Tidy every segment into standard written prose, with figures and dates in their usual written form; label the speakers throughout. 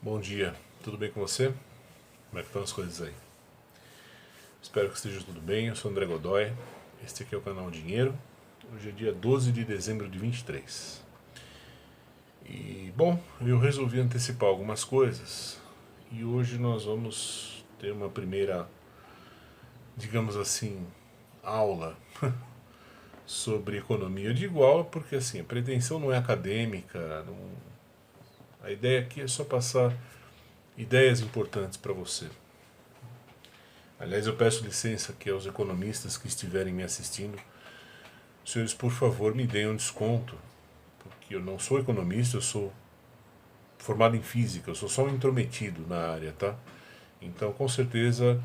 Speaker 1: Bom dia, tudo bem com você? Como é que estão as coisas aí? Espero que esteja tudo bem, eu sou André Godoy, este aqui é o canal Dinheiro. Hoje é dia 12 de dezembro de 23. Bom, eu resolvi antecipar algumas coisas e hoje nós vamos ter uma primeira, digamos assim, aula sobre economia. Eu digo aula porque assim, a pretensão não é acadêmica, a ideia aqui é só passar ideias importantes para você. Aliás, eu peço licença aqui aos economistas que estiverem me assistindo. Senhores, por favor, me deem um desconto, porque eu não sou economista, eu sou formado em física, eu sou só um intrometido na área, tá? Então, com certeza,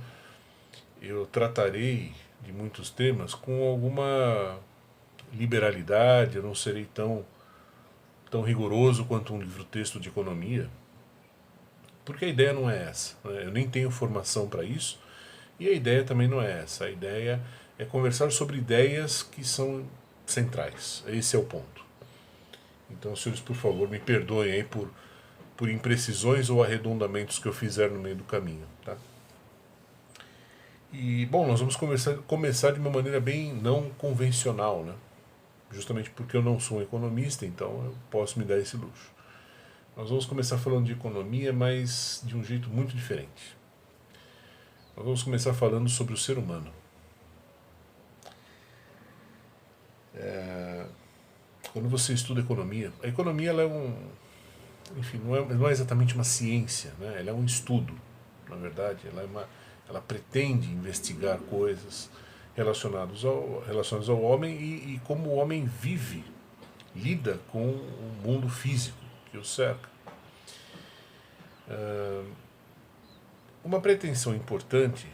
Speaker 1: eu tratarei de muitos temas com alguma liberalidade, eu não serei tão rigoroso quanto um livro-texto de economia, porque a ideia não é essa, né? Eu nem tenho formação para isso, e a ideia também não é essa. A ideia é conversar sobre ideias que são centrais. Esse é o ponto. Então, senhores, por favor, me perdoem aí por imprecisões ou arredondamentos que eu fizer no meio do caminho. Tá? Bom, nós vamos começar de uma maneira bem não convencional, né? Justamente porque eu não sou um economista, então eu posso me dar esse luxo. Nós vamos começar falando de economia, mas de um jeito muito diferente. Nós vamos começar falando sobre o ser humano. Quando você estuda economia, a economia ela enfim, não é exatamente uma ciência, né? Ela é um estudo, na verdade. Ela pretende investigar coisas relacionadas ao homem e como o homem vive, lida com o mundo físico que o cerca. Uma pretensão importante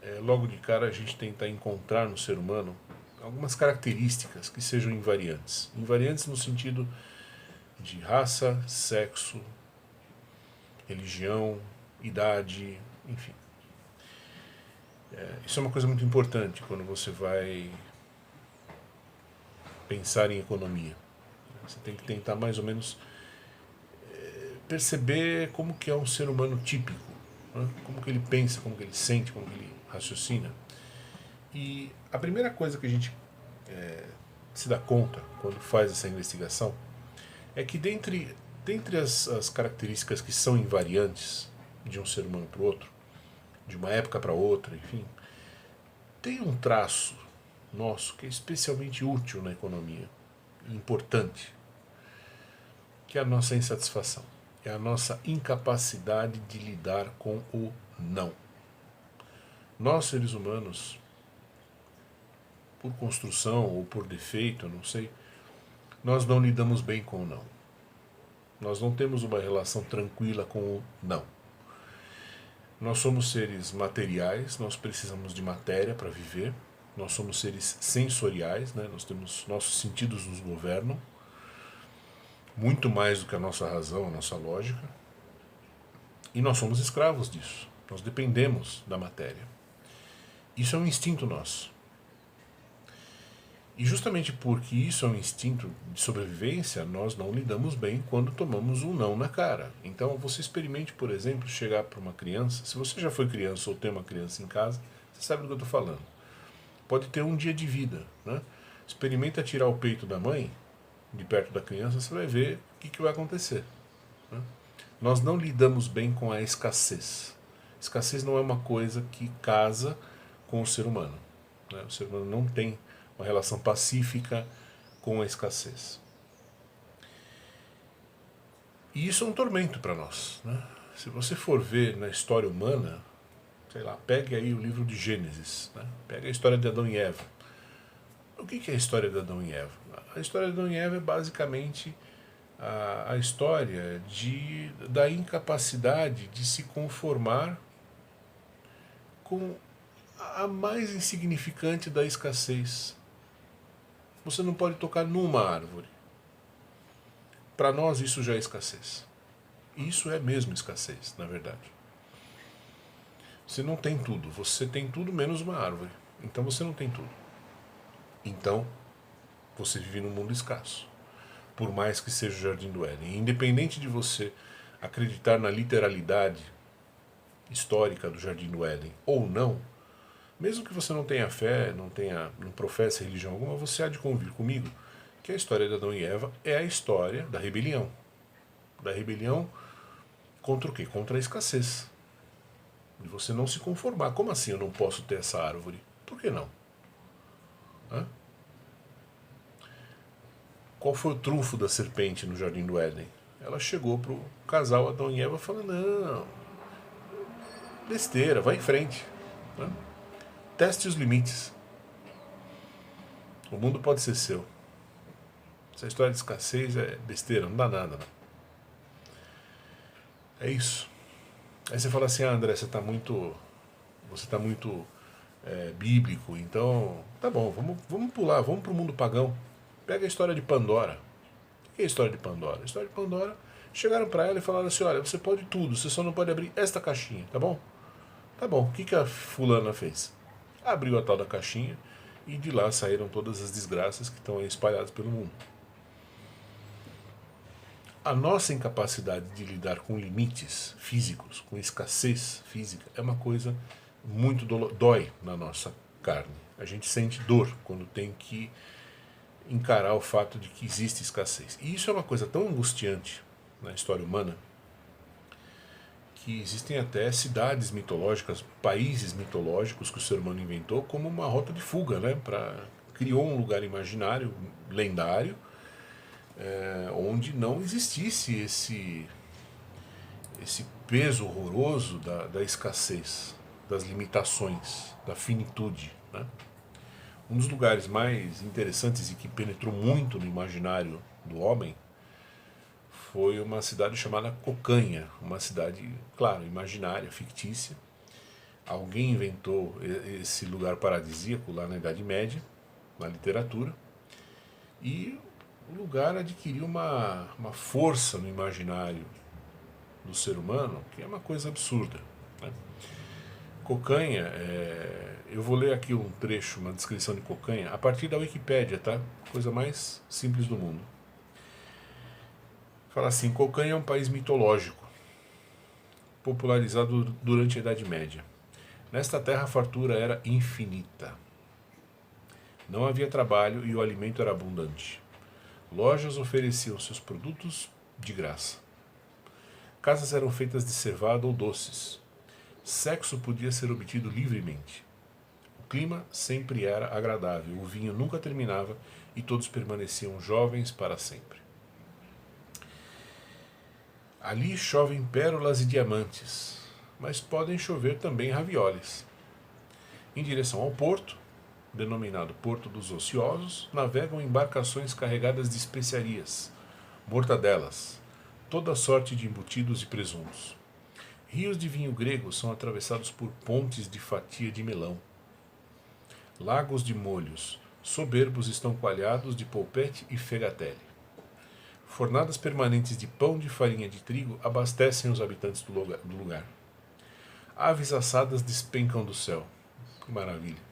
Speaker 1: é, logo de cara, a gente tentar encontrar no ser humano algumas características que sejam invariantes. Invariantes no sentido de raça, sexo, religião, idade, enfim. Isso é uma coisa muito importante quando você vai pensar em economia. Você tem que tentar mais ou menos perceber como que é um ser humano típico, né? Como que ele pensa, como que ele sente, como que ele raciocina. E a primeira coisa que a gente se dá conta quando faz essa investigação é que dentre as características que são invariantes de um ser humano para o outro, de uma época para outra, enfim, tem um traço nosso que é especialmente útil na economia, importante, que é a nossa insatisfação, é a nossa incapacidade de lidar com o não. Nós, seres humanos, por construção ou por defeito, eu não sei, nós não lidamos bem com o não. Nós não temos uma relação tranquila com o não. Nós somos seres materiais, nós precisamos de matéria para viver. Nós somos seres sensoriais, né? Nossos sentidos nos governam, muito mais do que a nossa razão, a nossa lógica. E nós somos escravos disso. Nós dependemos da matéria. Isso é um instinto nosso. E justamente porque isso é um instinto de sobrevivência, nós não lidamos bem quando tomamos um não na cara. Então você experimente, por exemplo, chegar para uma criança. Se você já foi criança ou tem uma criança em casa, você sabe do que eu estou falando. Pode ter um dia de vida, né? Experimenta tirar o peito da mãe, de perto da criança, você vai ver o que vai acontecer. Né? Nós não lidamos bem com a escassez. Escassez não é uma coisa que casa com o ser humano. Né? O ser humano não tem uma relação pacífica com a escassez. E isso é um tormento para nós. Né? Se você for ver na história humana, sei lá, pegue aí o livro de Gênesis, né? Pegue a história de Adão e Eva. O que é a história de Adão e Eva? A história de Adão e Eva é basicamente a história da incapacidade de se conformar com a mais insignificante da escassez. Você não pode tocar numa árvore. Para nós isso já é escassez. Isso é mesmo escassez, na verdade. Você não tem tudo. Você tem tudo menos uma árvore. Então você não tem tudo. Então você vive num mundo escasso. Por mais que seja o Jardim do Éden. Independente de você acreditar na literalidade histórica do Jardim do Éden ou não, mesmo que você não tenha fé, não professe religião alguma, você há de convir comigo que a história de Adão e Eva é a história da rebelião. Da rebelião contra o quê? Contra a escassez. De você não se conformar. Como assim eu não posso ter essa árvore? Por que não? Hã? Qual foi o trunfo da serpente no Jardim do Éden? Ela chegou pro casal Adão e Eva falando, não, besteira, vai em frente. Né? Teste os limites. O mundo pode ser seu. Essa história de escassez é besteira, não dá nada. Não. É isso. Aí você fala assim, André, você está muito bíblico, então tá bom, vamos pular, vamos para o mundo pagão. Pega a história de Pandora. O que é a história de Pandora? A história de Pandora, chegaram para ela e falaram assim, olha, você pode tudo, você só não pode abrir esta caixinha, tá bom? Tá bom, o que a fulana fez? Abriu a tal da caixinha e de lá saíram todas as desgraças que estão aí espalhadas pelo mundo. A nossa incapacidade de lidar com limites físicos, com escassez física, é uma coisa muito dói na nossa carne. A gente sente dor quando tem que encarar o fato de que existe escassez. E isso é uma coisa tão angustiante na história humana que existem até cidades mitológicas, países mitológicos que o ser humano inventou como uma rota de fuga, né? Criou um lugar imaginário, lendário, onde não existisse esse peso horroroso da escassez, das limitações, da finitude. Né? Um dos lugares mais interessantes e que penetrou muito no imaginário do homem foi uma cidade chamada Cocanha, uma cidade, claro, imaginária, fictícia. Alguém inventou esse lugar paradisíaco lá na Idade Média, na literatura, e o lugar adquiriu uma força no imaginário do ser humano que é uma coisa absurda. Né? Cocanha, eu vou ler aqui um trecho, uma descrição de Cocanha, a partir da Wikipédia, tá? Coisa mais simples do mundo. Fala assim, Cocanha é um país mitológico, popularizado durante a Idade Média. Nesta terra a fartura era infinita. Não havia trabalho e o alimento era abundante. Lojas ofereciam seus produtos de graça. Casas eram feitas de cevada ou doces. Sexo podia ser obtido livremente. O clima sempre era agradável, o vinho nunca terminava e todos permaneciam jovens para sempre. Ali chovem pérolas e diamantes, mas podem chover também ravioles. Em direção ao porto, denominado Porto dos Ociosos, navegam embarcações carregadas de especiarias, mortadelas, toda sorte de embutidos e presuntos. Rios de vinho grego são atravessados por pontes de fatia de melão. Lagos de molhos soberbos estão coalhados de polpete e fegatelle. Fornadas permanentes de pão de farinha de trigo abastecem os habitantes do lugar. Aves assadas despencam do céu. Que maravilha!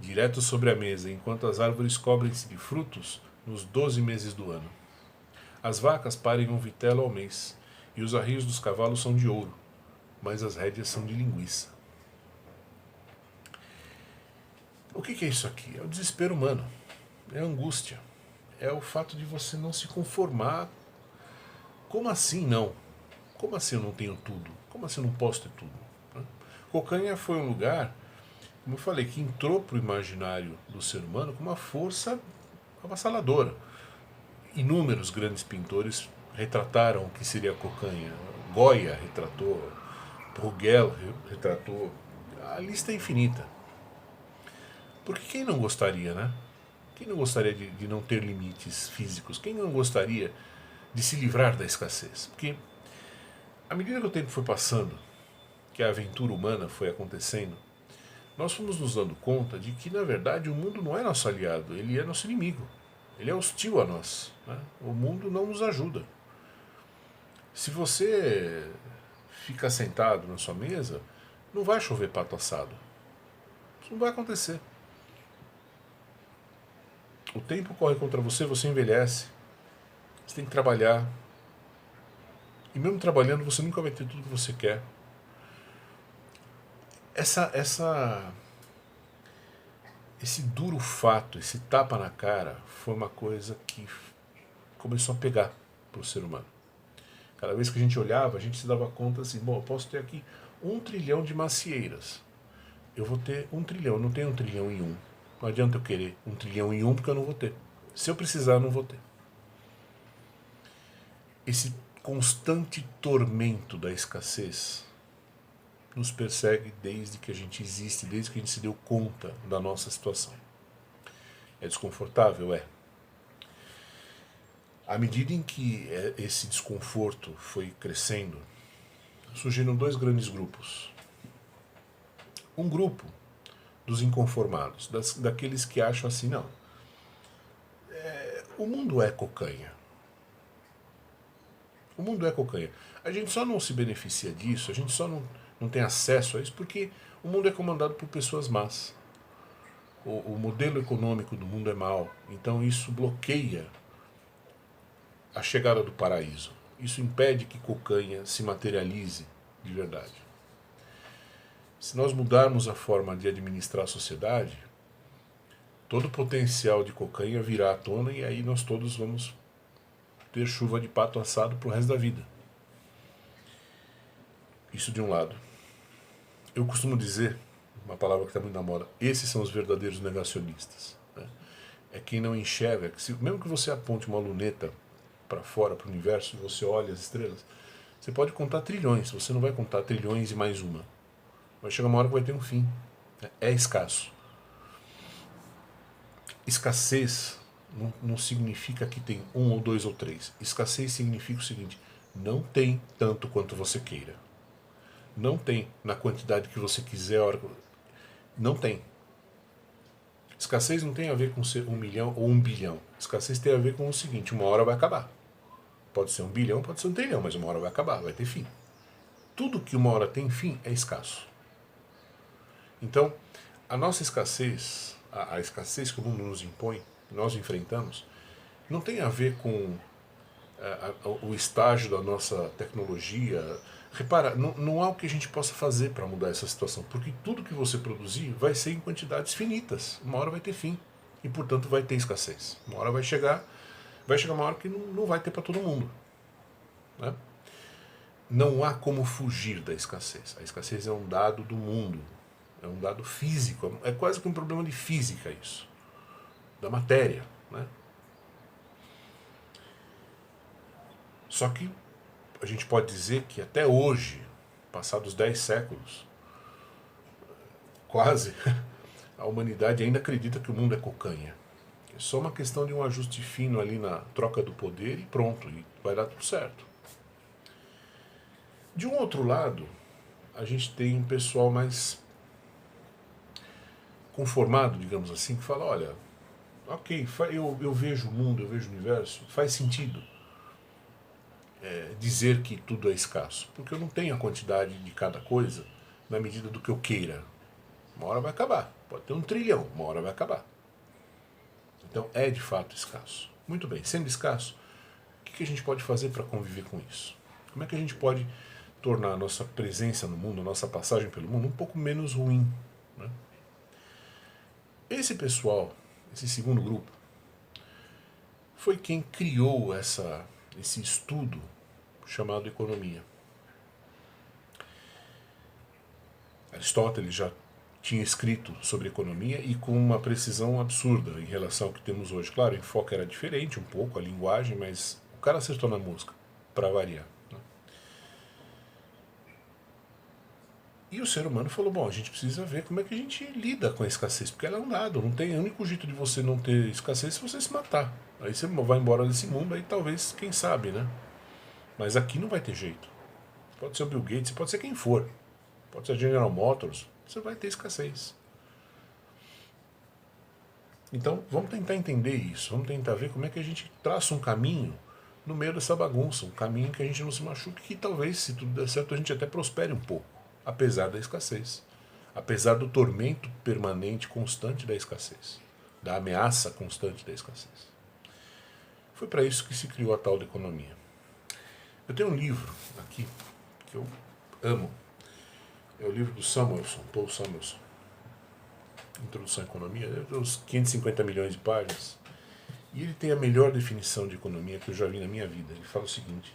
Speaker 1: Direto sobre a mesa, enquanto as árvores cobrem-se de frutos nos 12 meses do ano. As vacas parem um vitelo ao mês, e os arreios dos cavalos são de ouro, mas as rédeas são de linguiça. O que é isso aqui? É o desespero humano, é a angústia, é o fato de você não se conformar. Como assim não? Como assim eu não tenho tudo? Como assim eu não posso ter tudo? Cocanha foi um lugar, como eu falei, que entrou para o imaginário do ser humano com uma força avassaladora. Inúmeros grandes pintores retrataram o que seria Cocanha. Goya retratou, Bruegel retratou, a lista é infinita. Porque quem não gostaria, né? Quem não gostaria de não ter limites físicos? Quem não gostaria de se livrar da escassez? Porque à medida que o tempo foi passando, que a aventura humana foi acontecendo, nós fomos nos dando conta de que, na verdade, o mundo não é nosso aliado, ele é nosso inimigo. Ele é hostil a nós. Né? O mundo não nos ajuda. Se você fica sentado na sua mesa, não vai chover pato assado. Isso não vai acontecer. O tempo corre contra você, você envelhece. Você tem que trabalhar. E mesmo trabalhando, você nunca vai ter tudo que você quer. Esse duro fato, esse tapa na cara, foi uma coisa que começou a pegar para o ser humano. Cada vez que a gente olhava, a gente se dava conta assim, bom, eu posso ter aqui 1 trilhão de macieiras. Eu vou ter 1 trilhão, eu não tenho 1 trilhão em um. Não adianta eu querer 1 trilhão em um, porque eu não vou ter. Se eu precisar, eu não vou ter. Esse constante tormento da escassez nos persegue desde que a gente existe, desde que a gente se deu conta da nossa situação. É desconfortável? É. À medida em que esse desconforto foi crescendo, surgiram 2 grandes grupos. Um grupo dos inconformados, daqueles que acham assim, não, o mundo é cocanha. O mundo é cocanha. A gente só não se beneficia disso, a gente só não tem acesso a isso porque o mundo é comandado por pessoas más. O modelo econômico do mundo é mau, então isso bloqueia a chegada do paraíso. Isso impede que cocanha se materialize de verdade. Se nós mudarmos a forma de administrar a sociedade, todo o potencial de cocanha virá à tona e aí nós todos vamos ter chuva de pato assado pro resto da vida. Isso de um lado. Eu costumo dizer, uma palavra que está muito na moda, esses são os verdadeiros negacionistas. Né? É quem não enxerga, que mesmo que você aponte uma luneta para fora, para o universo, e você olha as estrelas, você pode contar trilhões, você não vai contar trilhões e mais uma. Vai chegar uma hora que vai ter um fim. É escasso. Escassez não significa que tem 1 ou 2 ou 3. Escassez significa o seguinte: não tem tanto quanto você queira. Não tem na quantidade que você quiser. A hora que... Não tem. Escassez não tem a ver com ser 1 milhão ou 1 bilhão. Escassez tem a ver com o seguinte: uma hora vai acabar. Pode ser 1 bilhão, pode ser 1 trilhão, mas uma hora vai acabar, vai ter fim. Tudo que uma hora tem fim é escasso. Então, a nossa escassez, a escassez que o mundo nos impõe, que nós enfrentamos, não tem a ver com o estágio da nossa tecnologia. Repara, não há o que a gente possa fazer para mudar essa situação, porque tudo que você produzir vai ser em quantidades finitas. Uma hora vai ter fim e, portanto, vai ter escassez. Uma hora vai chegar uma hora que não vai ter para todo mundo. Né? Não há como fugir da escassez. A escassez é um dado do mundo. É um dado físico, é quase que um problema de física isso, da matéria. Né? Só que a gente pode dizer que até hoje, passados 10 séculos, quase, a humanidade ainda acredita que o mundo é cocanha. É só uma questão de um ajuste fino ali na troca do poder e pronto, e vai dar tudo certo. De um outro lado, a gente tem um pessoal mais conformado, digamos assim, que fala, olha, ok, eu vejo o mundo, eu vejo o universo, faz sentido dizer que tudo é escasso, porque eu não tenho a quantidade de cada coisa na medida do que eu queira. Uma hora vai acabar, pode ter 1 trilhão, uma hora vai acabar. Então é de fato escasso. Muito bem, sendo escasso, o que a gente pode fazer para conviver com isso? Como é que a gente pode tornar a nossa presença no mundo, a nossa passagem pelo mundo um pouco menos ruim? Né? Esse pessoal, esse segundo grupo, foi quem criou esse estudo chamado economia. Aristóteles já tinha escrito sobre economia e com uma precisão absurda em relação ao que temos hoje. Claro, o enfoque era diferente um pouco, a linguagem, mas o cara acertou na música, para variar. Né? E o ser humano falou, bom, a gente precisa ver como é que a gente lida com a escassez, porque ela é um dado, não tem, o único jeito de você não ter escassez é se você se matar. Aí você vai embora desse mundo, aí talvez, quem sabe, né? Mas aqui não vai ter jeito. Pode ser o Bill Gates, pode ser quem for. Pode ser a General Motors, você vai ter escassez. Então, vamos tentar entender isso, vamos tentar ver como é que a gente traça um caminho no meio dessa bagunça, um caminho que a gente não se machuque, que talvez, se tudo der certo, a gente até prospere um pouco, apesar da escassez, apesar do tormento permanente, constante da escassez, da ameaça constante da escassez. Foi para isso que se criou a tal da economia. Eu tenho um livro aqui que eu amo. É o livro do Samuelson, Paul Samuelson. Introdução à Economia. Tem uns 550 milhões de páginas. E ele tem a melhor definição de economia que eu já vi na minha vida. Ele fala o seguinte: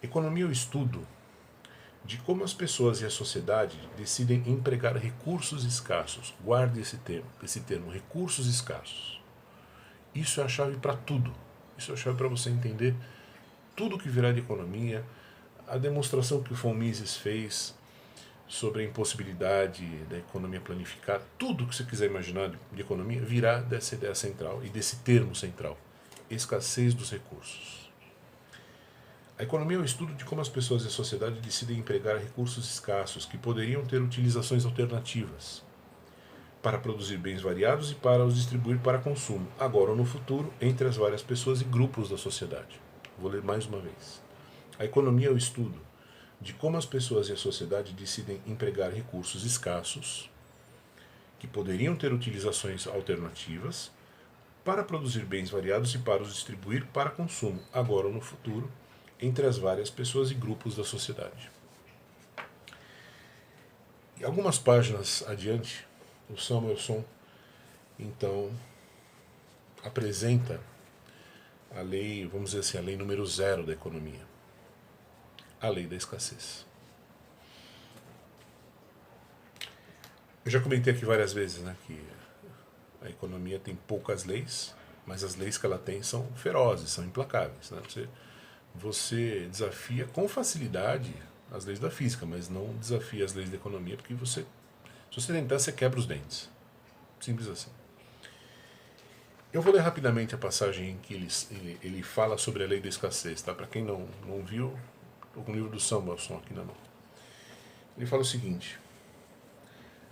Speaker 1: economia é o estudo de como as pessoas e a sociedade decidem empregar recursos escassos. Guarde esse termo, recursos escassos. Isso é a chave para tudo. Isso é a chave para você entender tudo que virá de economia. A demonstração que o von Mises fez sobre a impossibilidade da economia planificada, tudo que você quiser imaginar de economia virá dessa ideia central e desse termo central: escassez dos recursos. A economia é o estudo de como as pessoas e a sociedade decidem empregar recursos escassos que poderiam ter utilizações alternativas para produzir bens variados e para os distribuir para consumo, agora ou no futuro, entre as várias pessoas e grupos da sociedade. Vou ler mais uma vez. A economia é o estudo de como as pessoas e a sociedade decidem empregar recursos escassos que poderiam ter utilizações alternativas para produzir bens variados e para os distribuir para consumo, agora ou no futuro, entre as várias pessoas e grupos da sociedade. E algumas páginas adiante, o Samuelson, então, apresenta a lei, vamos dizer assim, a lei número 0 da economia, a lei da escassez. Eu já comentei aqui várias vezes, né, que a economia tem poucas leis, mas as leis que ela tem são ferozes, são implacáveis. Né? Você desafia com facilidade as leis da física, mas não desafia as leis da economia, porque se você tentar, você quebra os dentes. Simples assim. Eu vou ler rapidamente a passagem em que ele fala sobre a lei da escassez. Tá? Para quem não viu, estou com o livro do Samuelson aqui na mão. Ele fala o seguinte: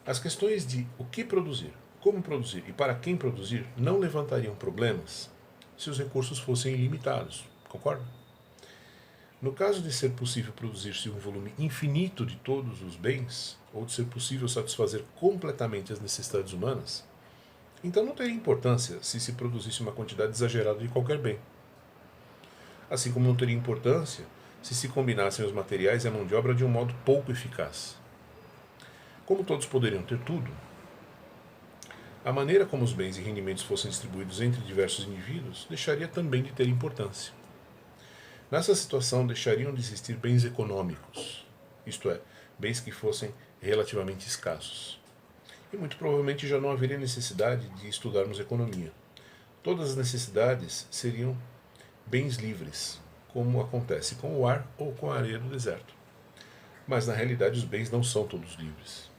Speaker 1: as questões de o que produzir, como produzir e para quem produzir não levantariam problemas se os recursos fossem ilimitados. Concorda? No caso de ser possível produzir-se um volume infinito de todos os bens, ou de ser possível satisfazer completamente as necessidades humanas, então não teria importância se produzisse uma quantidade exagerada de qualquer bem. Assim como não teria importância se combinassem os materiais e a mão de obra de um modo pouco eficaz. Como todos poderiam ter tudo, a maneira como os bens e rendimentos fossem distribuídos entre diversos indivíduos deixaria também de ter importância. Nessa situação, deixariam de existir bens econômicos, isto é, bens que fossem relativamente escassos. E muito provavelmente já não haveria necessidade de estudarmos economia. Todas as necessidades seriam bens livres, como acontece com o ar ou com a areia do deserto. Mas na realidade os bens não são todos livres.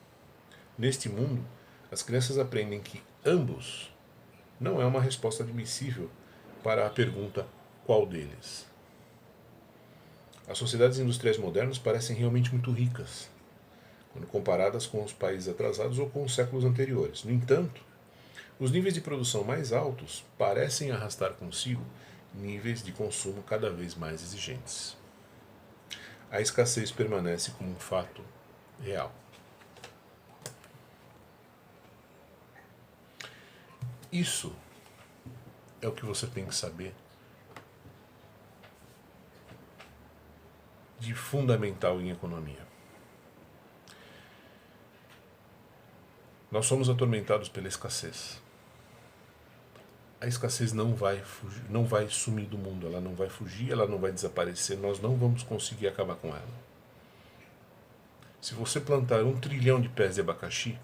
Speaker 1: Neste mundo, as crianças aprendem que ambos não é uma resposta admissível para a pergunta qual deles. As sociedades industriais modernas parecem realmente muito ricas, quando comparadas com os países atrasados ou com os séculos anteriores. No entanto, os níveis de produção mais altos parecem arrastar consigo níveis de consumo cada vez mais exigentes. A escassez permanece como um fato real. Isso é o que você tem que saber de fundamental em economia. Nós somos atormentados pela escassez. A escassez não vai fugir, não vai sumir do mundo, ela não vai fugir, ela não vai desaparecer, nós não vamos conseguir acabar com ela. Se você plantar 1 trilhão de pés de abacaxi,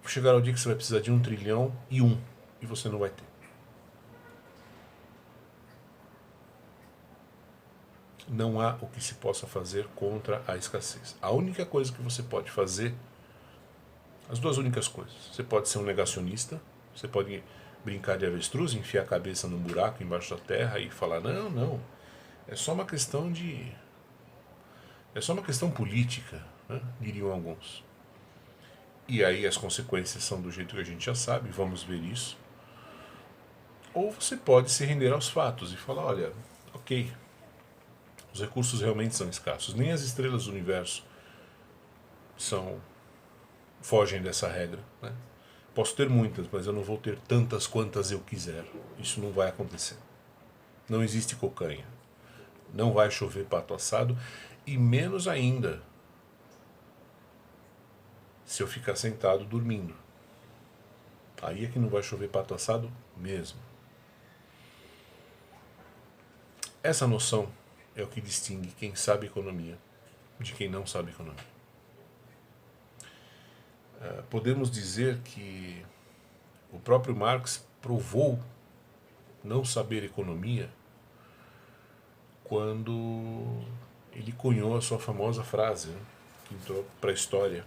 Speaker 1: chegará o dia que você vai precisar de 1 trilhão e você não vai ter. Não há o que se possa fazer contra a escassez. A única coisa que você pode fazer, as duas únicas coisas, você pode ser um negacionista, você pode brincar de avestruz, enfiar a cabeça num buraco embaixo da terra e falar, não, é só uma questão política, né, diriam alguns. E aí as consequências são do jeito que a gente já sabe, vamos ver isso. Ou você pode se render aos fatos e falar, olha, ok, os recursos realmente são escassos, nem as estrelas do universo fogem dessa regra, né? Posso ter muitas, mas eu não vou ter tantas quantas eu quiser. Isso não vai acontecer. Não existe cocanha. não vai chover pato assado, e menos ainda se eu ficar sentado dormindo. Aí é que não vai chover pato assado mesmo. Essa noção é o que distingue quem sabe economia de quem não sabe economia. Podemos dizer que o próprio Marx provou não saber economia quando ele cunhou a sua famosa frase, né, que entrou para a história,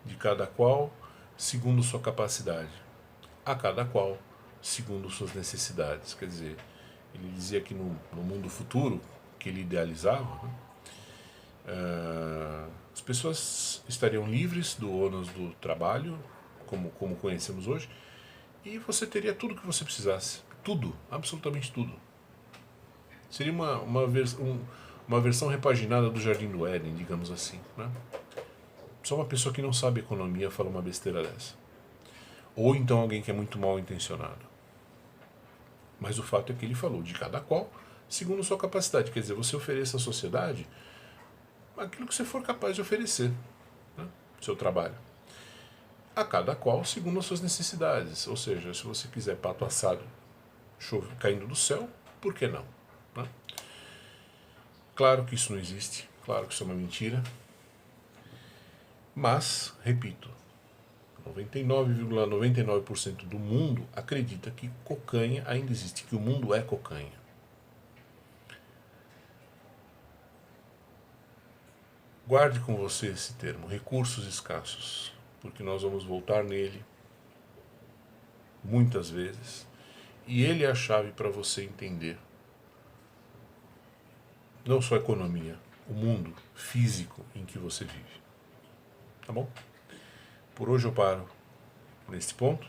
Speaker 1: de cada qual segundo sua capacidade, a cada qual segundo suas necessidades. Quer dizer, ele dizia que no mundo futuro, que ele idealizava, né, as pessoas estariam livres do ônus do trabalho, como conhecemos hoje, e você teria tudo o que você precisasse. Tudo, absolutamente tudo. Seria uma versão repaginada do Jardim do Éden, digamos assim, né? Só uma pessoa que não sabe economia fala uma besteira dessa. Ou então alguém que é muito mal intencionado. Mas o fato é que ele falou de cada qual segundo sua capacidade. Quer dizer, você ofereça à sociedade aquilo que você for capaz de oferecer, né? Seu trabalho. A cada qual segundo as suas necessidades. Ou seja, se você quiser pato assado caindo do céu, por que não? Né? Claro que isso não existe, claro que isso é uma mentira. Mas, repito, 99,99% do mundo acredita que cocanha ainda existe, que o mundo é cocanha. Guarde com você esse termo, recursos escassos, porque nós vamos voltar nele muitas vezes, e ele é a chave para você entender não só a economia, o mundo físico em que você vive. Tá bom? Por hoje eu paro neste ponto.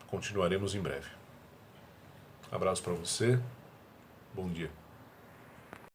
Speaker 1: Continuaremos em breve. Abraço para você. Bom dia.